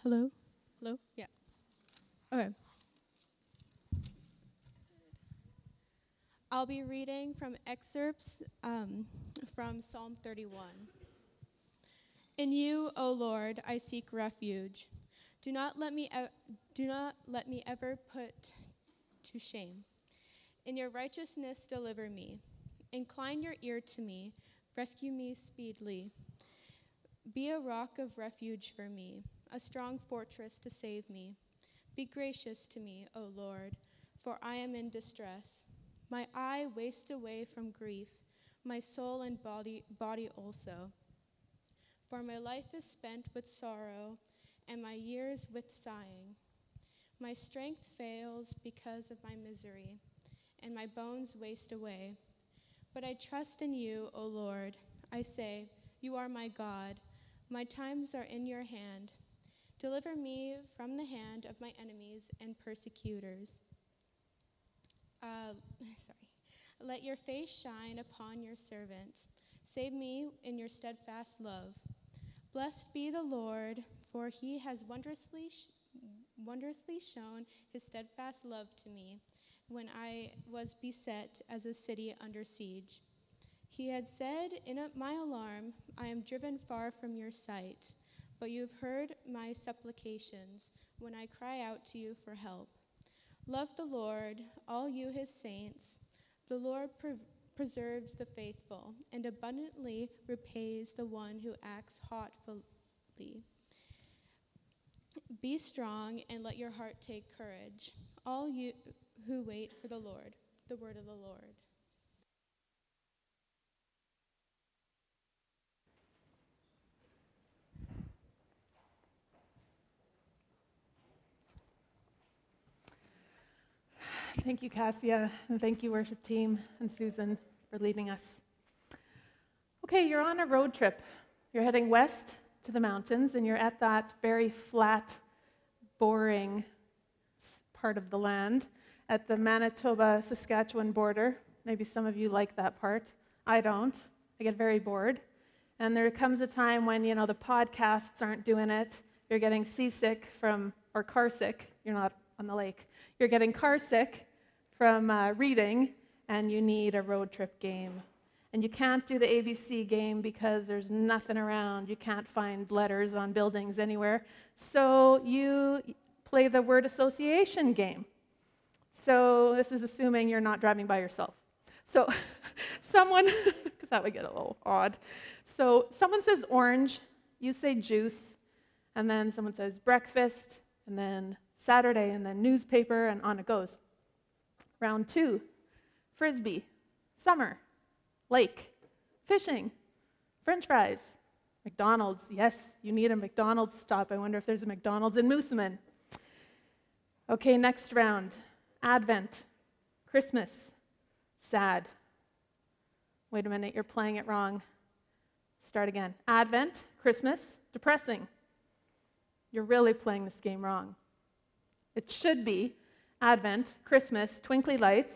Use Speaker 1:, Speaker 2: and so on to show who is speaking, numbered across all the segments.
Speaker 1: Hello? Hello? Yeah. Okay. I'll be reading from excerpts from Psalm 31. In you, O Lord, I seek refuge. Do not let me ever put to shame. In your righteousness deliver me. Incline your ear to me. Rescue me speedily. Be a rock of refuge for me, a strong fortress to save me. Be gracious to me, O Lord, for I am in distress. My eye wastes away from grief, my soul and body also. For my life is spent with sorrow, and my years with sighing. My strength fails because of my misery, and my bones waste away. But I trust in you, O Lord. I say, you are my God. My times are in your hand. Deliver me from the hand of my enemies and persecutors. Let your face shine upon your servant. Save me in your steadfast love. Blessed be the Lord, for he has wondrously shown his steadfast love to me when I was beset as a city under siege. He had said, in my alarm, I am driven far from your sight, but you have heard my supplications when I cry out to you for help. Love the Lord, all you his saints. The Lord preserves the faithful and abundantly repays the one who acts haughtifully. Be strong and let your heart take courage, all you who wait for the Lord. The word of the Lord.
Speaker 2: Thank you, Cassia, and thank you, worship team, and Susan for leading us. Okay, you're on a road trip. You're heading west to the mountains, and you're at that very flat, boring part of the land at the Manitoba-Saskatchewan border. Maybe some of you like that part. I don't. I get very bored. And there comes a time when, the podcasts aren't doing it. You're getting seasick or car sick. You're not on the lake. You're getting car sick from reading, and you need a road trip game. And you can't do the ABC game because there's nothing around. You can't find letters on buildings anywhere. So you play the word association game. So this is assuming you're not driving by yourself. So someone, because that would get a little odd. So someone says orange, you say juice, and then someone says breakfast, and then Saturday, and then newspaper, and on it goes. Round 2, frisbee, summer, lake, fishing, French fries, McDonald's. Yes, you need a McDonald's stop. I wonder if there's a McDonald's in Moosomin. Okay, next round, Advent, Christmas, sad. Wait a minute, you're playing it wrong. Start again. Advent, Christmas, depressing. You're really playing this game wrong. It should be Advent, Christmas, twinkly lights,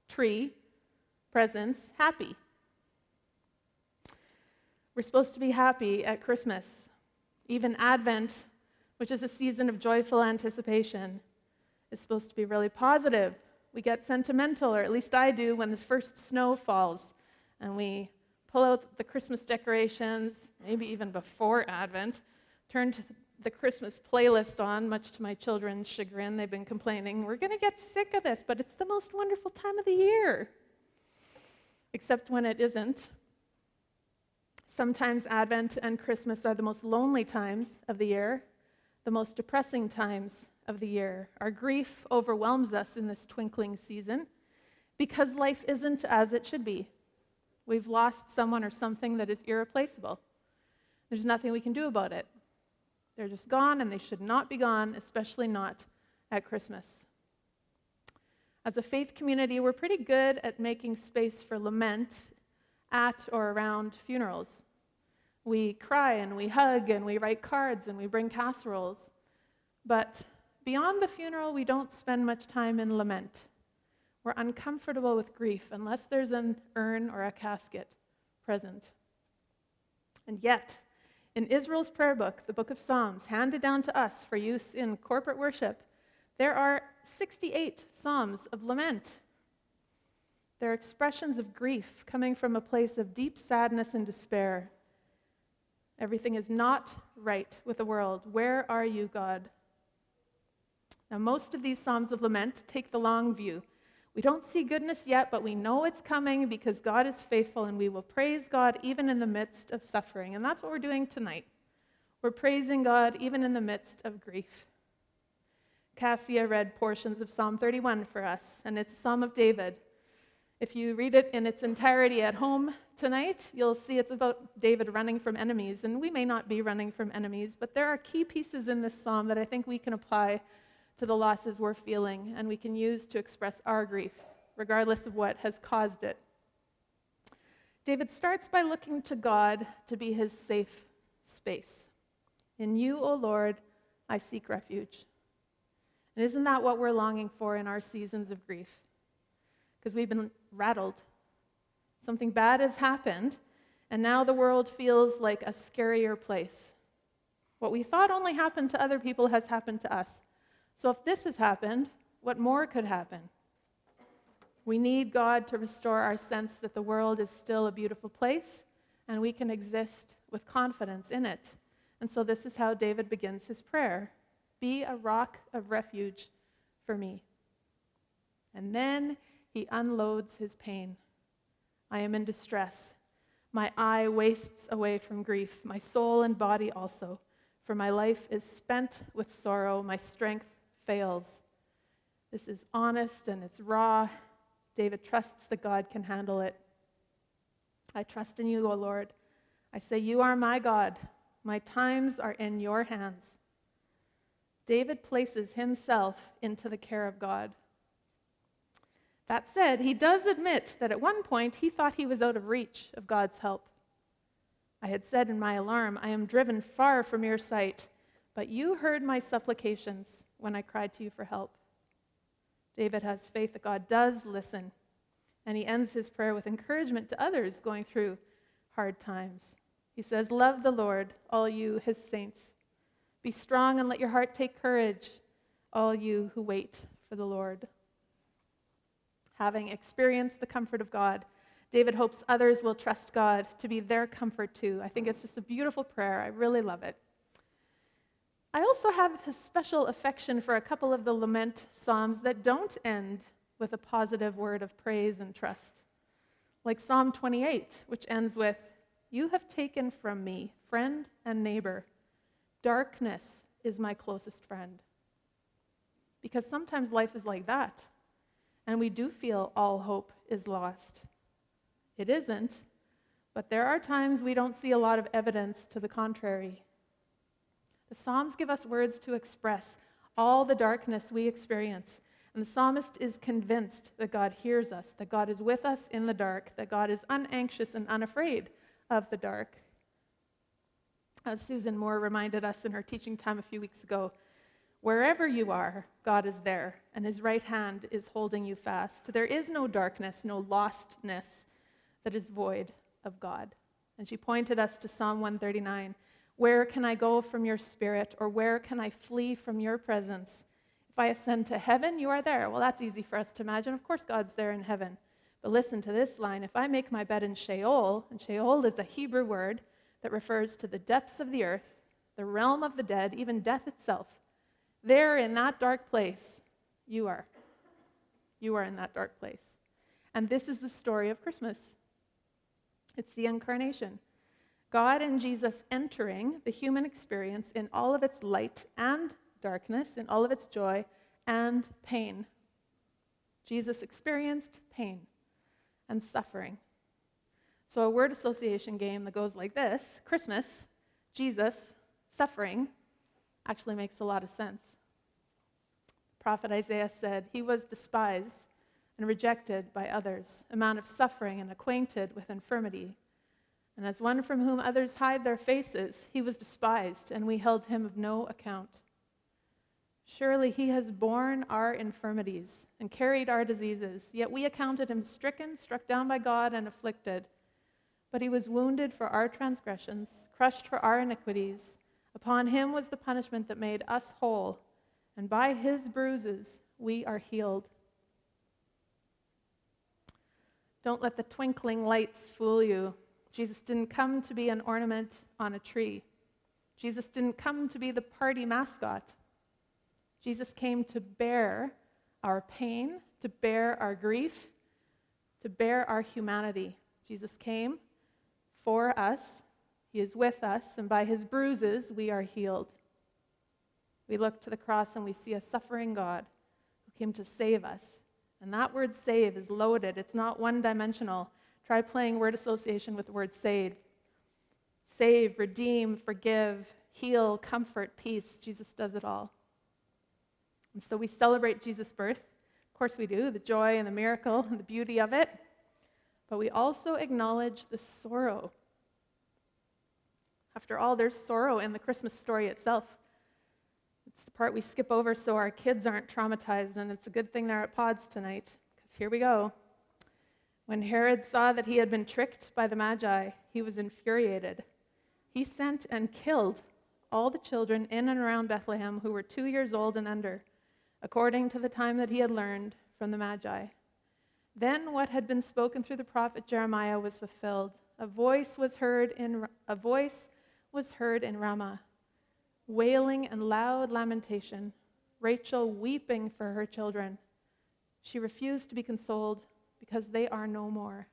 Speaker 2: tree, presents, happy. We're supposed to be happy at Christmas. Even Advent, which is a season of joyful anticipation, is supposed to be really positive. We get sentimental, or at least I do, when the first snow falls, and we pull out the Christmas decorations, maybe even before Advent, turn to the Christmas playlist on, much to my children's chagrin. They've been complaining, we're going to get sick of this, but it's the most wonderful time of the year. Except when it isn't. Sometimes Advent and Christmas are the most lonely times of the year, the most depressing times of the year. Our grief overwhelms us in this twinkling season because life isn't as it should be. We've lost someone or something that is irreplaceable. There's nothing we can do about it. They're just gone, and they should not be gone, especially not at Christmas. As a faith community, we're pretty good at making space for lament at or around funerals. We cry and we hug and we write cards and we bring casseroles. But beyond the funeral, we don't spend much time in lament. We're uncomfortable with grief unless there's an urn or a casket present. And yet, In Israel's prayer book, the book of Psalms, handed down to us for use in corporate worship, there are 68 psalms of lament. They're expressions of grief coming from a place of deep sadness and despair. Everything is not right with the world. Where are you, God? Now, most of these psalms of lament take the long view. We don't see goodness yet, but we know it's coming because God is faithful, and we will praise God even in the midst of suffering. And that's what we're doing tonight. We're praising God even in the midst of grief. Cassia read portions of Psalm 31 for us, and it's a Psalm of David. If you read it in its entirety at home tonight, you'll see it's about David running from enemies. And we may not be running from enemies, but there are key pieces in this psalm that I think we can apply to the losses we're feeling, and we can use to express our grief, regardless of what has caused it. David starts by looking to God to be his safe space. In you, O Lord, I seek refuge. And isn't that what we're longing for in our seasons of grief? Because we've been rattled. Something bad has happened, and now the world feels like a scarier place. What we thought only happened to other people has happened to us. So if this has happened, what more could happen? We need God to restore our sense that the world is still a beautiful place, and we can exist with confidence in it. And so this is how David begins his prayer. Be a rock of refuge for me. And then he unloads his pain. I am in distress. My eye wastes away from grief, my soul and body also. For my life is spent with sorrow, my strength fails. This is honest and it's raw. David trusts that God can handle it. I trust in you, O Lord. I say, you are my God. My times are in your hands. David places himself into the care of God. That said, he does admit that at one point he thought he was out of reach of God's help. I had said in my alarm, I am driven far from your sight, but you heard my supplications when I cried to you for help. David has faith that God does listen, and he ends his prayer with encouragement to others going through hard times. He says, love the Lord, all you, his saints. Be strong and let your heart take courage, all you who wait for the Lord. Having experienced the comfort of God, David hopes others will trust God to be their comfort too. I think it's just a beautiful prayer. I really love it. I also have a special affection for a couple of the lament psalms that don't end with a positive word of praise and trust. Like Psalm 28, which ends with, you have taken from me friend and neighbor. Darkness is my closest friend. Because sometimes life is like that, and we do feel all hope is lost. It isn't, but there are times we don't see a lot of evidence to the contrary. The Psalms give us words to express all the darkness we experience, and the psalmist is convinced that God hears us, that God is with us in the dark, that God is unanxious and unafraid of the dark. As Susan Moore reminded us in her teaching time a few weeks ago, wherever you are, God is there, and his right hand is holding you fast. There is no darkness, no lostness that is void of God. And she pointed us to Psalm 139. Where can I go from your spirit, or where can I flee from your presence? If I ascend to heaven, you are there. Well, that's easy for us to imagine. Of course, God's there in heaven. But listen to this line. If I make my bed in Sheol, and Sheol is a Hebrew word that refers to the depths of the earth, the realm of the dead, even death itself, there in that dark place, you are. You are in that dark place. And this is the story of Christmas. It's the incarnation. God and Jesus entering the human experience in all of its light and darkness, in all of its joy and pain. Jesus experienced pain and suffering. So a word association game that goes like this, Christmas, Jesus, suffering, actually makes a lot of sense. Prophet Isaiah said, he was despised and rejected by others, a man of suffering and acquainted with infirmity. And as one from whom others hide their faces, he was despised, and we held him of no account. Surely he has borne our infirmities and carried our diseases, yet we accounted him stricken, struck down by God, and afflicted. But he was wounded for our transgressions, crushed for our iniquities. Upon him was the punishment that made us whole, and by his bruises we are healed. Don't let the twinkling lights fool you. Jesus didn't come to be an ornament on a tree. Jesus didn't come to be the party mascot. Jesus came to bear our pain, to bear our grief, to bear our humanity. Jesus came for us. He is with us, and by his bruises we are healed. We look to the cross and we see a suffering God who came to save us. And that word save is loaded. It's not one-dimensional. Try playing word association with the word save. Save, redeem, forgive, heal, comfort, peace. Jesus does it all. And so we celebrate Jesus' birth. Of course we do, the joy and the miracle and the beauty of it. But we also acknowledge the sorrow. After all, there's sorrow in the Christmas story itself. It's the part we skip over so our kids aren't traumatized, and it's a good thing they're at pods tonight, because here we go. When Herod saw that he had been tricked by the Magi, he was infuriated. He sent and killed all the children in and around Bethlehem who were 2 years old and under, according to the time that he had learned from the Magi. Then what had been spoken through the prophet Jeremiah was fulfilled. A voice was heard in Ramah, wailing and loud lamentation, Rachel weeping for her children. She refused to be consoled because they are no more.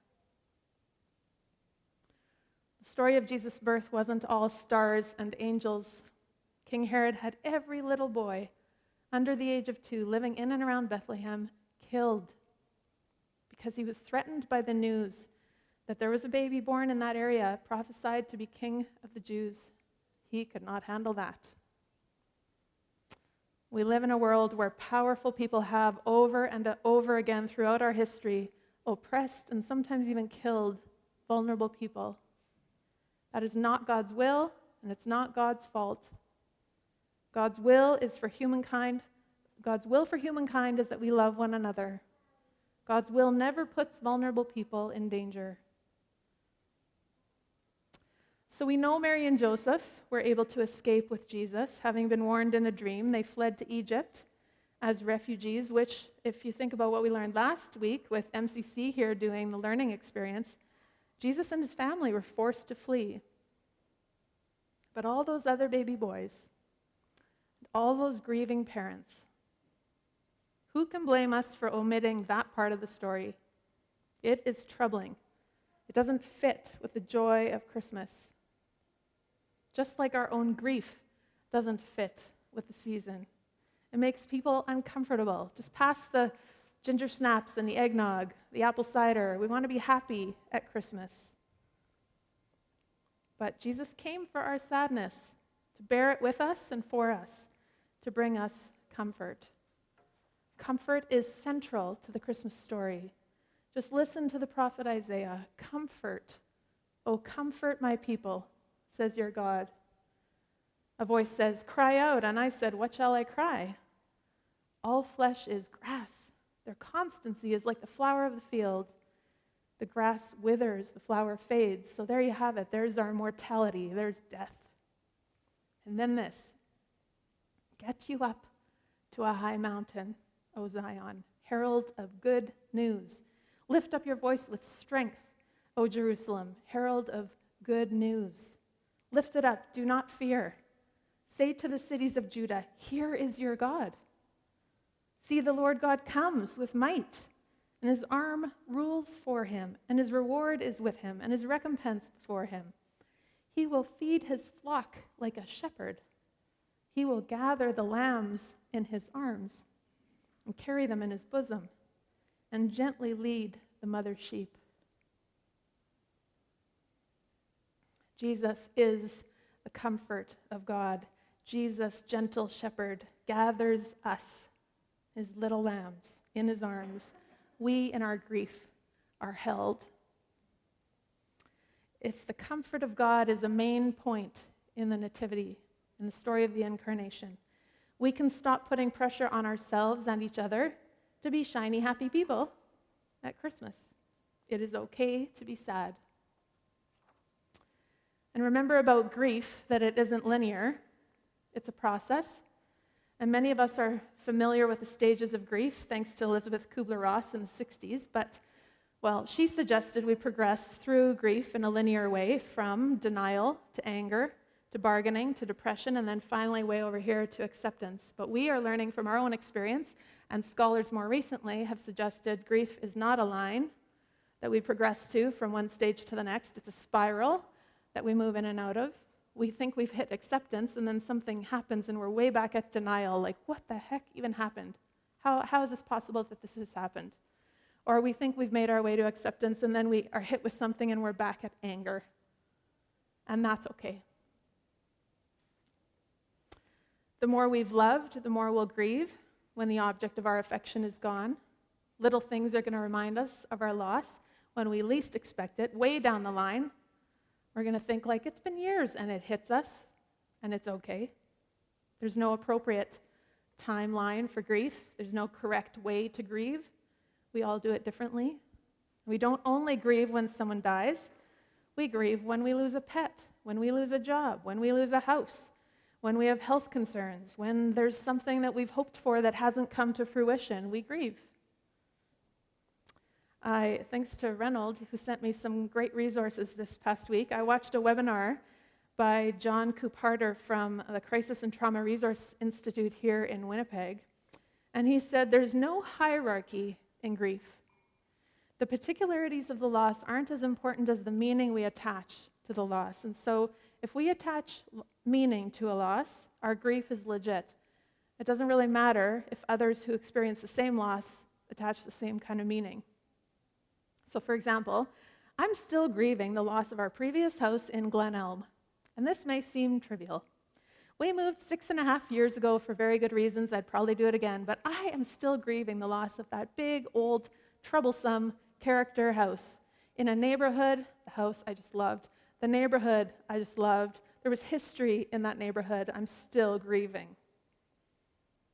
Speaker 2: The story of Jesus' birth wasn't all stars and angels. King Herod had every little boy under the age of 2 living in and around Bethlehem killed because he was threatened by the news that there was a baby born in that area prophesied to be king of the Jews. He could not handle that. We live in a world where powerful people have over and over again throughout our history oppressed and sometimes even killed vulnerable people. That is not God's will, and it's not God's fault. God's will for humankind is that we love one another. God's will never puts vulnerable people in danger. So we know Mary and Joseph were able to escape with Jesus. Having been warned in a dream, they fled to Egypt as refugees, which, if you think about what we learned last week with MCC here doing the learning experience, Jesus and his family were forced to flee. But all those other baby boys, all those grieving parents, who can blame us for omitting that part of the story? It is troubling. It doesn't fit with the joy of Christmas. Just like our own grief doesn't fit with the season. It makes people uncomfortable. Just pass the ginger snaps and the eggnog, the apple cider. We want to be happy at Christmas. But Jesus came for our sadness, to bear it with us and for us, to bring us comfort. Comfort is central to the Christmas story. Just listen to the prophet Isaiah. Comfort, oh, comfort my people, says your God. A voice says, cry out, and I said, what shall I cry? All flesh is grass. Their constancy is like the flower of the field. The grass withers, the flower fades. So there you have it. There's our mortality. There's death. And then this, get you up to a high mountain, O Zion, herald of good news. Lift up your voice with strength, O Jerusalem, herald of good news. Lift it up, do not fear. Say to the cities of Judah, here is your God. See, the Lord God comes with might, and his arm rules for him, and his reward is with him, and his recompense before him. He will feed his flock like a shepherd. He will gather the lambs in his arms and carry them in his bosom, and gently lead the mother sheep. Jesus is the comfort of God. Jesus, gentle shepherd, gathers us, his little lambs, in his arms. We, in our grief, are held. If the comfort of God is a main point in the Nativity, in the story of the Incarnation, we can stop putting pressure on ourselves and each other to be shiny, happy people at Christmas. It is okay to be sad. And remember about grief that it isn't linear, it's a process. And many of us are familiar with the stages of grief, thanks to Elizabeth Kubler-Ross in the 60s. But, well, she suggested we progress through grief in a linear way from denial to anger to bargaining to depression, and then finally way over here to acceptance. But we are learning from our own experience, and scholars more recently have suggested grief is not a line that we progress to from one stage to the next. It's a spiral that we move in and out of. We think we've hit acceptance, and then something happens, and we're way back at denial, like, what the heck even happened? How is this possible that this has happened? Or we think we've made our way to acceptance, and then we are hit with something, and we're back at anger. And that's okay. The more we've loved, the more we'll grieve when the object of our affection is gone. Little things are going to remind us of our loss when we least expect it, way down the line. We're going to think like it's been years, and it hits us, and it's okay. There's no appropriate timeline for grief. There's no correct way to grieve. We all do it differently. We don't only grieve when someone dies. We grieve when we lose a pet, when we lose a job, when we lose a house, when we have health concerns, when there's something that we've hoped for that hasn't come to fruition. We grieve. Thanks to Reynold, who sent me some great resources this past week, I watched a webinar by John Couparter from the Crisis and Trauma Resource Institute here in Winnipeg. And he said there's no hierarchy in grief. The particularities of the loss aren't as important as the meaning we attach to the loss. And so if we attach meaning to a loss, our grief is legit. It doesn't really matter if others who experience the same loss attach the same kind of meaning. So for example, I'm still grieving the loss of our previous house in Glen Elm. And this may seem trivial. We moved 6.5 years ago for very good reasons. I'd probably do it again. But I am still grieving the loss of that big, old, troublesome character house in a neighborhood, the house I just loved, the neighborhood I just loved. There was history in that neighborhood. I'm still grieving.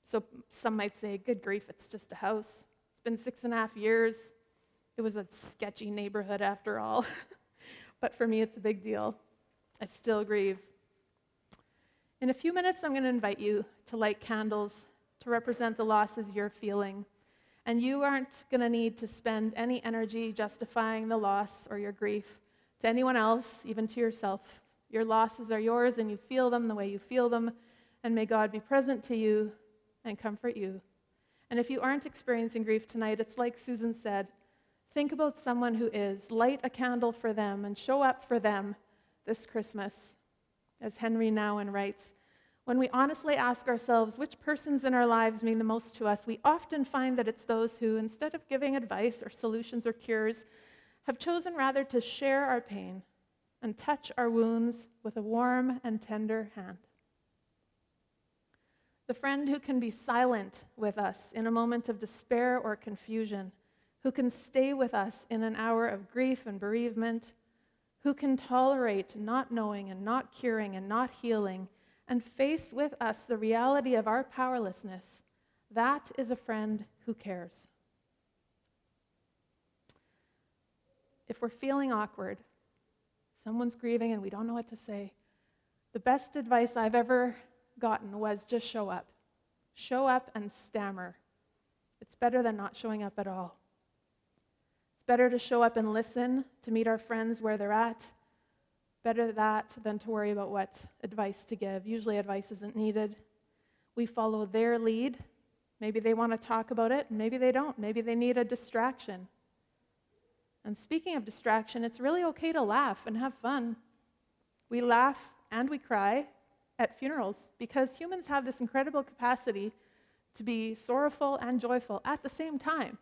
Speaker 2: So some might say, good grief, it's just a house. It's been 6.5 years. It was a sketchy neighborhood after all. But for me, it's a big deal. I still grieve. In a few minutes, I'm going to invite you to light candles to represent the losses you're feeling. And you aren't going to need to spend any energy justifying the loss or your grief to anyone else, even to yourself. Your losses are yours, and you feel them the way you feel them. And may God be present to you and comfort you. And if you aren't experiencing grief tonight, it's like Susan said, think about someone who is. Light a candle for them and show up for them this Christmas. As Henry Nouwen writes, when we honestly ask ourselves which persons in our lives mean the most to us, we often find that it's those who, instead of giving advice or solutions or cures, have chosen rather to share our pain and touch our wounds with a warm and tender hand. The friend who can be silent with us in a moment of despair or confusion, who can stay with us in an hour of grief and bereavement, who can tolerate not knowing and not curing and not healing, and face with us the reality of our powerlessness, that is a friend who cares. If we're feeling awkward, someone's grieving and we don't know what to say, the best advice I've ever gotten was just show up. Show up and stammer. It's better than not showing up at all. It's better to show up and listen, to meet our friends where they're at. Better that than to worry about what advice to give. Usually advice isn't needed. We follow their lead. Maybe they want to talk about it, maybe they don't. Maybe they need a distraction. And speaking of distraction, it's really okay to laugh and have fun. We laugh and we cry at funerals because humans have this incredible capacity to be sorrowful and joyful at the same time.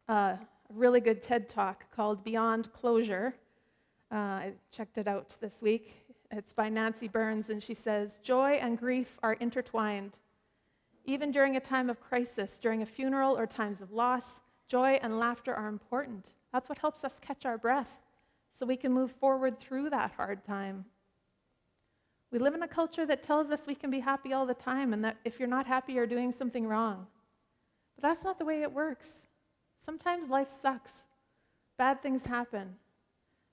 Speaker 2: A really good TED Talk called Beyond Closure. I checked it out this week. It's by Nancy Burns, and she says, joy and grief are intertwined. Even during a time of crisis, during a funeral or times of loss, joy and laughter are important. That's what helps us catch our breath so we can move forward through that hard time. We live in a culture that tells us we can be happy all the time and that if you're not happy, you're doing something wrong. But that's not the way it works. Sometimes life sucks. Bad things happen.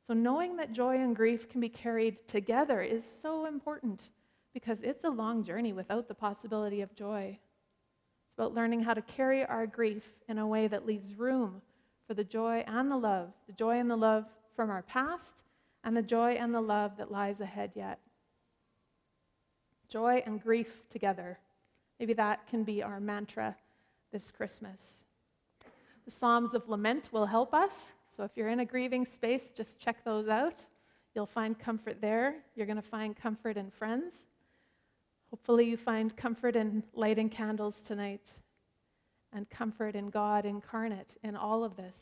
Speaker 2: So knowing that joy and grief can be carried together is so important because it's a long journey without the possibility of joy. It's about learning how to carry our grief in a way that leaves room for the joy and the love from our past and the joy and the love that lies ahead yet. Joy and grief together. Maybe that can be our mantra this Christmas. The Psalms of Lament will help us. So if you're in a grieving space, just check those out. You'll find comfort there. You're going to find comfort in friends. Hopefully you find comfort in lighting candles tonight and comfort in God incarnate in all of this.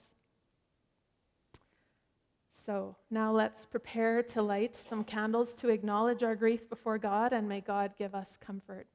Speaker 2: So now let's prepare to light some candles to acknowledge our grief before God, and may God give us comfort.